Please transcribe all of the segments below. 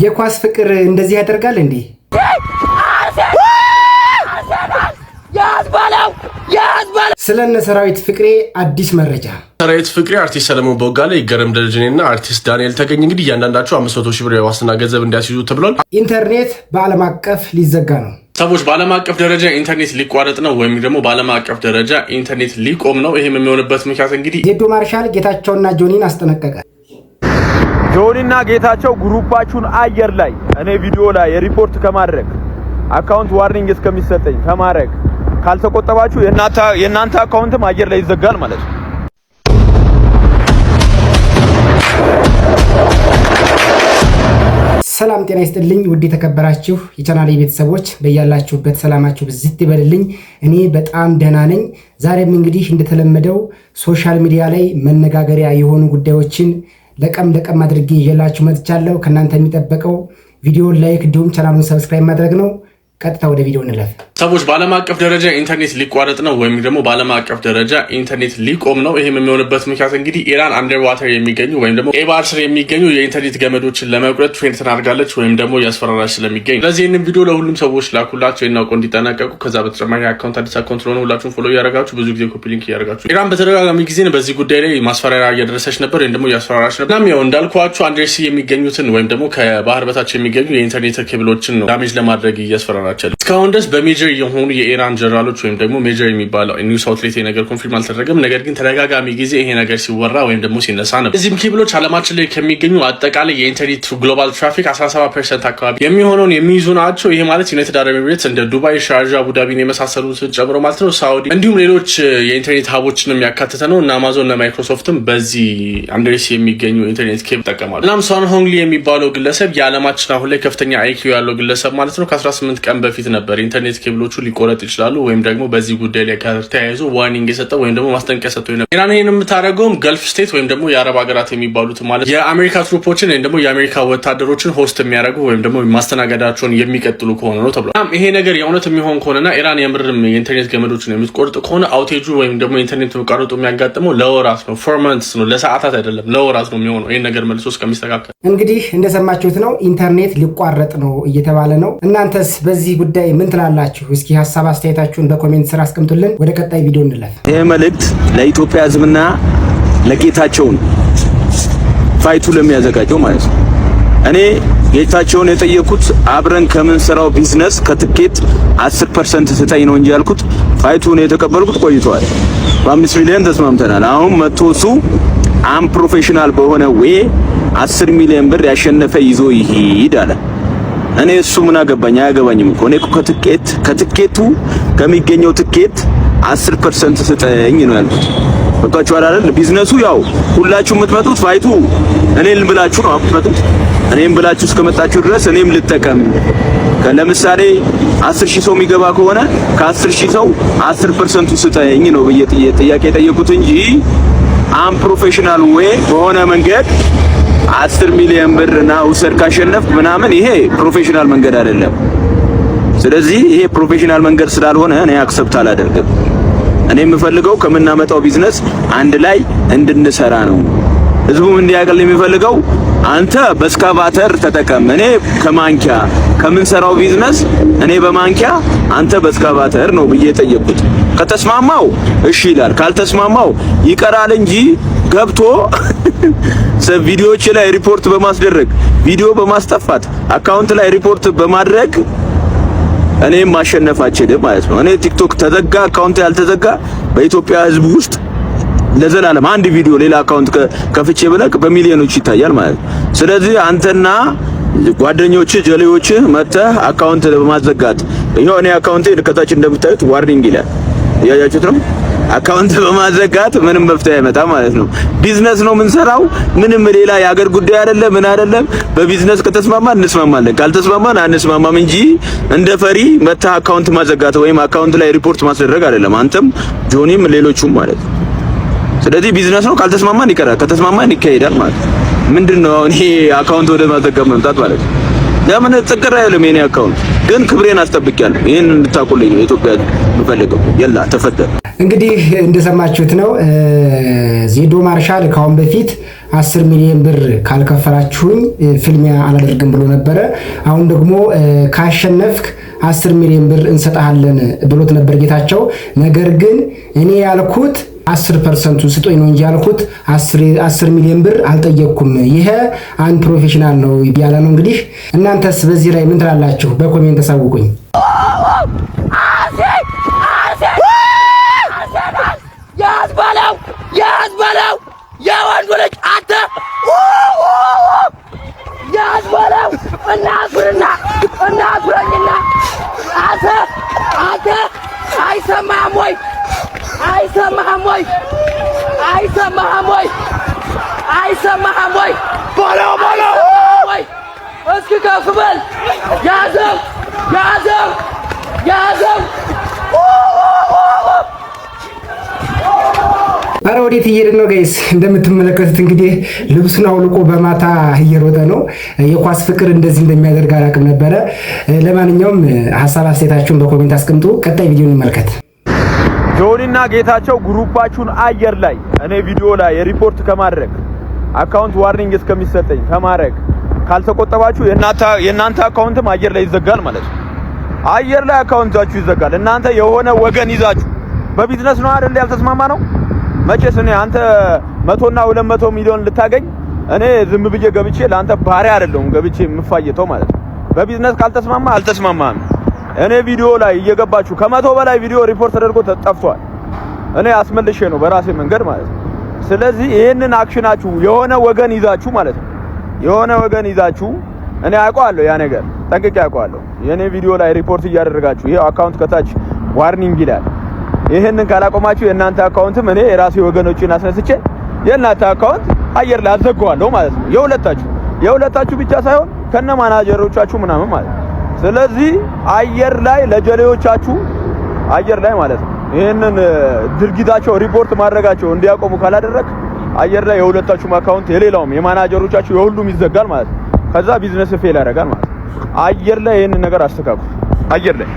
የኳስ ፍቅር እንደዚህ ያደርጋል እንዴ? ስለነ ሰራዊት ፍቅሬ አዲስ መረጃ። ሰራዊት ፍቅሬ አርቲስት ሰለሞን ቦጋለ፣ ይገረም ደረጀኔና አርቲስት ዳንኤል ተገኝ እንግዲህ እያንዳንዳቸው 500,000 ብር የዋስትና ገንዘብ እንዲያስይዙ ተብሏል። ኢንተርኔት በዓለም አቀፍ ሊዘጋ ነው። ሰዎች በዓለም አቀፍ ደረጃ ኢንተርኔት ሊቋረጥ ነው ወይም ደግሞ በዓለም አቀፍ ደረጃ ኢንተርኔት ሊቆም ነው። ይሄም የሚሆንበት ምክንያት እንግዲህ ዜዶ ማርሻል ጌታቸውና ጆኒን አስጠነቀቀ። ጆኒና ጌታቸው ግሩፓችሁን አየር ላይ እኔ ቪዲዮ ላይ ሪፖርት ከማድረግ አካውንት ዋርኒንግ እስከሚሰጠኝ ከማድረግ ካልተቆጠባችሁ የእናንተ አካውንትም አየር ላይ ይዘጋል ማለት ነው። ሰላም ጤና ይስጥልኝ ውድ የተከበራችሁ የቻናሌ ቤተሰቦች በእያላችሁበት ሰላማችሁ ብዝት ይበልልኝ። እኔ በጣም ደህና ነኝ። ዛሬም እንግዲህ እንደተለመደው ሶሻል ሚዲያ ላይ መነጋገሪያ የሆኑ ጉዳዮችን ለቀም አድርጌ ይዤላችሁ መጥቻለሁ። ከናንተ የሚጠበቀው ቪዲዮን ላይክ እንዲሁም ቻናሉን ሰብስክራይብ ማድረግ ነው። ቀጥታ ወደ ቪዲዮ እንለፍ። ሰዎች በዓለም አቀፍ ደረጃ ኢንተርኔት ሊቋረጥ ነው ወይም ደግሞ በዓለም አቀፍ ደረጃ ኢንተርኔት ሊቆም ነው። ይሄም የሚሆንበት ምክንያት እንግዲህ ኢራን አንደር ዋተር የሚገኙ ወይም ደግሞ ኤባር ስር የሚገኙ የኢንተርኔት ገመዶችን ለመቁረጥ ትሬንድ ተናርጋለች ወይም ደግሞ እያስፈራራች ስለሚገኝ ስለዚህ ይህንን ቪዲዮ ለሁሉም ሰዎች ላኩላቸው እናውቀው እንዲጠናቀቁ። ከዛ በተጨማሪ አካውንት አዲስ አካውንት ስለሆነ ሁላችሁም ፎሎ እያደረጋችሁ ብዙ ጊዜ ኮፒ ሊንክ እያደረጋችሁ ኢራን በተደጋጋሚ ጊዜ በዚህ ጉዳይ ላይ ማስፈራሪያ እያደረሰች ነበር ወይም ደግሞ እያስፈራራች ነበር። እናም ያው እንዳልኳችሁ አንደርሲ የሚገኙትን ወይም ደግሞ ከባህር በታች የሚገኙ የኢንተርኔት ኬብሎችን ነው ዳሜጅ ለማድረግ እያስፈራራች እስካሁን ድረስ በሜጀር የሆኑ የኢራን ጀነራሎች ወይም ደግሞ ሜጀር የሚባለው ኒውስ አውትሌት ነገር ኮንፊርም አልተደረገም። ነገር ግን ተደጋጋሚ ጊዜ ይሄ ነገር ሲወራ ወይም ደግሞ ሲነሳ ነበር። እዚህም ኬብሎች አለማችን ላይ ከሚገኙ አጠቃላይ የኢንተርኔት ግሎባል ትራፊክ 17% አካባቢ የሚሆነውን የሚይዙ ናቸው። ይሄ ማለት ዩናይትድ አረብ ኤሚሬትስ እንደ ዱባይ፣ ሻርጃ፣ አቡዳቢን የመሳሰሉትን ጨምሮ ማለት ነው፣ ሳውዲ እንዲሁም ሌሎች የኢንተርኔት ሀቦችን የሚያካትተ ነው እና አማዞን እና ማይክሮሶፍትም በዚህ አንደርሲ የሚገኙ ኢንተርኔት ኬብል ይጠቀማሉ። እናም ሶን ሆንግሊ የሚባለው ግለሰብ የዓለማችን አሁን ላይ ከፍተኛ አይኪው ያለው ግለሰብ ማለት ነው ከ18 ቀን በፊት ነበር ኢንተርኔት ኬብሎቹ ሊቆረጥ ይችላሉ ወይም ደግሞ በዚህ ጉዳይ ላይ ከተያይዞ ዋርኒንግ የሰጠው ወይም ደግሞ ማስጠንቀቂያ ሰጥቶ ነው። ኢራን ይሄን የምታደርገውም ገልፍ ስቴት ወይም ደግሞ የአረብ ሀገራት የሚባሉት ማለት የአሜሪካ ትሩፖችን ወይም ደግሞ የአሜሪካ ወታደሮችን ሆስት የሚያደርጉ ወይም ደግሞ ማስተናገዳቸውን የሚቀጥሉ ከሆነ ነው ተብሏል። ይሄ ነገር የእውነት የሚሆን ከሆነና ኢራን የምርም የኢንተርኔት ገመዶችን የምትቆርጥ ከሆነ አውቴጁ ወይም ደግሞ ኢንተርኔት መቋረጡ የሚያጋጥመው ለወራት ነው፣ ፎር መንትስ ነው፣ ለሰዓታት አይደለም፣ ለወራት ነው የሚሆነው። ይሄን ነገር መልሶ እስከሚስተካከል እንግዲህ እንደሰማችሁት ነው፣ ኢንተርኔት ሊቋረጥ ነው እየተባለ ነው። እናንተስ በዚህ ጉዳይ ምን ትላላችሁ? እስኪ ሀሳብ አስተያየታችሁን በኮሜንት ስራ አስቀምጡልን። ወደ ቀጣይ ቪዲዮ እንለፍ። ይሄ መልእክት ለኢትዮጵያ ሕዝብና ለጌታቸውን ፋይቱ ለሚያዘጋጀው ማለት ነው። እኔ ጌታቸውን የጠየቁት አብረን ከምንሰራው ቢዝነስ ከትኬት 10% ስጠኝ ነው እንጂ ያልኩት ፋይቱን የተቀበልኩት ቆይቷል። በ5 ሚሊዮን ተስማምተናል። አሁን መጥቶ እሱ ፕሮፌሽናል በሆነ ዌይ 10 ሚሊዮን ብር ያሸነፈ ይዞ ይሄድ አለ። እኔ እሱ ምን አገባኝ? አያገባኝም እኮ እኔ ከትኬቱ ከሚገኘው ትኬት 10% ስጠኝ ነው ያልኩት። በቃችሁ አይደል? ቢዝነሱ ያው ሁላችሁ የምትመጡት ፋይቱ እኔን ብላችሁ ነው የምትመጡት። እኔም ብላችሁ እስከመጣችሁ ድረስ እኔም ልጠቀም። ለምሳሌ 10,000 ሰው የሚገባ ከሆነ ከ10,000 ሰው 10% ስጠኝ ነው ጥያቄ የጠየቁት እንጂ ፕሮፌሽናል ዌይ በሆነ መንገድ 10 ሚሊዮን ብር እና ውሰድ ካሸነፍ ምናምን ይሄ ፕሮፌሽናል መንገድ አይደለም። ስለዚህ ይሄ ፕሮፌሽናል መንገድ ስላልሆነ እኔ አክሰፕት አላደርግም። እኔ የምፈልገው ከምናመጣው ቢዝነስ አንድ ላይ እንድንሰራ ነው። ህዝቡም እንዲያቀል የሚፈልገው አንተ በስካቫተር ተጠቀም፣ እኔ ከማንኪያ ከምንሰራው ቢዝነስ እኔ በማንኪያ አንተ በስካቫተር ነው ብዬ ጠየቁት። ከተስማማው እሺ ይላል፣ ካልተስማማው ይቀራል እንጂ ገብቶ ቪዲዮዎች ላይ ሪፖርት በማስደረግ ቪዲዮ በማስጠፋት አካውንት ላይ ሪፖርት በማድረግ እኔም ማሸነፍ አልችልም ማለት ነው። እኔ ቲክቶክ ተዘጋ አካውንት ያልተዘጋ በኢትዮጵያ ህዝብ ውስጥ ለዘላለም አንድ ቪዲዮ ሌላ አካውንት ከፍቼ ብለቅ በሚሊዮኖች ይታያል ማለት ነው። ስለዚህ አንተና ጓደኞች ጀሌዎች መተህ አካውንት በማዘጋት ይሄው እኔ አካውንቴ ከታች እንደምታዩት ዋርኒንግ ይላል፣ ያያችሁት ነው። አካውንት በማዘጋት ምንም መፍትሄ አይመጣም ማለት ነው። ቢዝነስ ነው የምንሰራው፣ ምንም ሌላ የሀገር ጉዳይ አይደለም፣ ምን አይደለም። በቢዝነስ ከተስማማን እንስማማለን፣ ካልተስማማን አንስማማም እንጂ እንደ ፈሪ መታ አካውንት ማዘጋት ወይም አካውንት ላይ ሪፖርት ማስደረግ አይደለም። አንተም ጆኒም ሌሎቹም ማለት ነው። ስለዚህ ቢዝነስ ነው፣ ካልተስማማን ይቀራል፣ ከተስማማን ይካሄዳል ማለት ነው። ምንድነው አሁን ይሄ አካውንት ወደ ማዘጋት መምጣት ማለት ነው? ለምን ተቀራ ያለው የኔ አካውንት ግን ክብሬን አስጠብቂያለሁ። ይሄን እንድታቆልኝ ነው ኢትዮጵያ የምፈልገው። የላ ተፈጠረ። እንግዲህ እንደሰማችሁት ነው ዜዶ ማርሻል ካሁን በፊት 10 ሚሊዮን ብር ካልከፈላችሁኝ ፊልሚያ አላደርግም ብሎ ነበረ። አሁን ደግሞ ካሸነፍክ 10 ሚሊዮን ብር እንሰጣለን ብሎት ነበር ጌታቸው። ነገር ግን እኔ ያልኩት 10% ስጦኝ ነው እንጂ ያልኩት 10 ሚሊዮን ብር አልጠየቅኩም። ይሄ አንድ ፕሮፌሽናል ነው ያለ ነው። እንግዲህ እናንተስ በዚህ ላይ ምን ትላላችሁ? በኮሜንት ተሳውቁኝ። ያዝበለው የወንዱ ልጅ አንተ ያዝበለው እናቱርና አንተ አይሰማህም ወይ? በለው እስኪ ከፍ በል። ያዘው አረ ወዴት እየሄድን ነው ጋይስ? እንደምትመለከቱት እንግዲህ ልብሱን አውልቆ በማታ እየሮጠ ነው። የኳስ ፍቅር እንደዚህ እንደሚያደርግ አላውቅም ነበረ። ለማንኛውም ሐሳብ አስተያየታችሁን በኮሜንት አስቀምጡ። ቀጣይ ቪዲዮ እንመልከት። ጆኒና ጌታቸው ግሩፓችሁን አየር ላይ እኔ ቪዲዮ ላይ ሪፖርት ከማድረግ አካውንት ዋርኒንግ እስከሚሰጠኝ ከማድረግ ካልተቆጠባችሁ የእናንተ አካውንትም አየር ላይ ይዘጋል ማለት ነው። አየር ላይ አካውንታችሁ ይዘጋል። እናንተ የሆነ ወገን ይዛችሁ በቢዝነስ ነው አይደል ያልተስማማ ነው። መቼስ እኔ አንተ 100 እና 200 ሚሊዮን ልታገኝ እኔ ዝም ብዬ ገብቼ ለአንተ ባሪያ አይደለሁም ገብቼ የምፋየተው ማለት ነው። በቢዝነስ ካልተስማማ አልተስማማም። እኔ ቪዲዮ ላይ እየገባችሁ ከ100 በላይ ቪዲዮ ሪፖርት ተደርጎ ተጠፍቷል። እኔ አስመልሼ ነው በራሴ መንገድ ማለት ነው። ስለዚህ ይሄንን አክሽናችሁ የሆነ ወገን ይዛችሁ ማለት ነው የሆነ ወገን ይዛችሁ እኔ አውቀዋለሁ ያ ነገር ጠንቅቄ አውቀዋለሁ። የኔ ቪዲዮ ላይ ሪፖርት እያደረጋችሁ ይሄ አካውንት ከታች ዋርኒንግ ይላል። ይሄንን ካላቆማችሁ የእናንተ አካውንትም እኔ የራሴ ወገኖችን አስነስቼ የእናንተ አካውንት አየር ላይ አዘጋዋለሁ ማለት ነው። የሁለታችሁ ብቻ ሳይሆን ከነ ማናጀሮቻችሁ ምናምን ማለት ነው። ስለዚህ አየር ላይ ለጀሌዎቻችሁ አየር ላይ ማለት ነው ይሄንን ድርጊታቸው ሪፖርት ማድረጋቸው እንዲያቆሙ ካላደረክ አየር ላይ የሁለታችሁም አካውንት የሌላውም የማናጀሮቻችሁ የሁሉም ይዘጋል ማለት ነው። ከዛ ቢዝነስ ፌል ያደርጋል ማለት ነው። አየር ላይ ይሄንን ነገር አስተካክሉ። አየር ላይ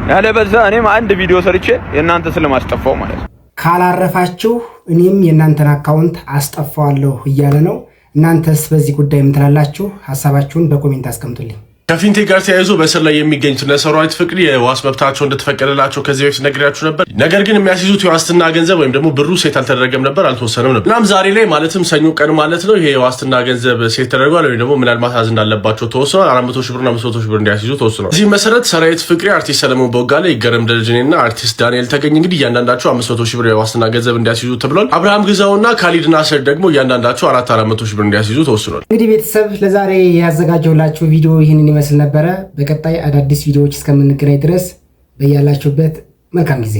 ያለ በዛ እኔም አንድ ቪዲዮ ሰርቼ የእናንተ ስለማስጠፋው ማለት ነው። ካላረፋችሁ እኔም የእናንተን አካውንት አስጠፋዋለሁ እያለ ነው። እናንተስ በዚህ ጉዳይ ምን ትላላችሁ? ሐሳባችሁን በኮሜንት አስቀምጡልኝ። ከፊንቴክ ጋር ተያይዞ በእስር ላይ የሚገኙት እነ ሰራዊት ፍቅሪ የዋስ መብታቸው እንደተፈቀደላቸው ከዚህ በፊት ነግሬያችሁ ነበር። ነገር ግን የሚያስይዙት የዋስትና ገንዘብ ወይም ደግሞ ብሩ ሴት አልተደረገም ነበር፣ አልተወሰነም ነበር። እናም ዛሬ ላይ ማለትም ሰኞ ቀን ማለት ነው ይሄ የዋስትና ገንዘብ ሴት ተደርጓል ወይም ደግሞ ምናልባት ማስያዝ እንዳለባቸው ተወስኗል። 400 ሺህ ብርና 500 ሺህ ብር እንዲያስይዙ ተወስኗል። በዚህ መሰረት ሰራዊት ፍቅሪ፣ አርቲስት ሰለሞን ቦጋለ፣ ይገረም ደረጀኔና አርቲስት ዳንኤል ተገኝ እንግዲህ እያንዳንዳቸው 500 ሺህ ብር የዋስትና ገንዘብ እንዲያስይዙ ተብሏል። አብርሃም ግዛውና ካሊድ ናስር ደግሞ እያንዳንዳቸው 400 ሺህ ብር እንዲያስይዙ ተወስኗል። እንግዲህ ቤተሰብ ለዛሬ ያዘጋጀሁላችሁ ቪዲዮ ይህንን ይመስል ነበረ። በቀጣይ አዳዲስ ቪዲዮዎች እስከምንገናኝ ድረስ በያላችሁበት መልካም ጊዜ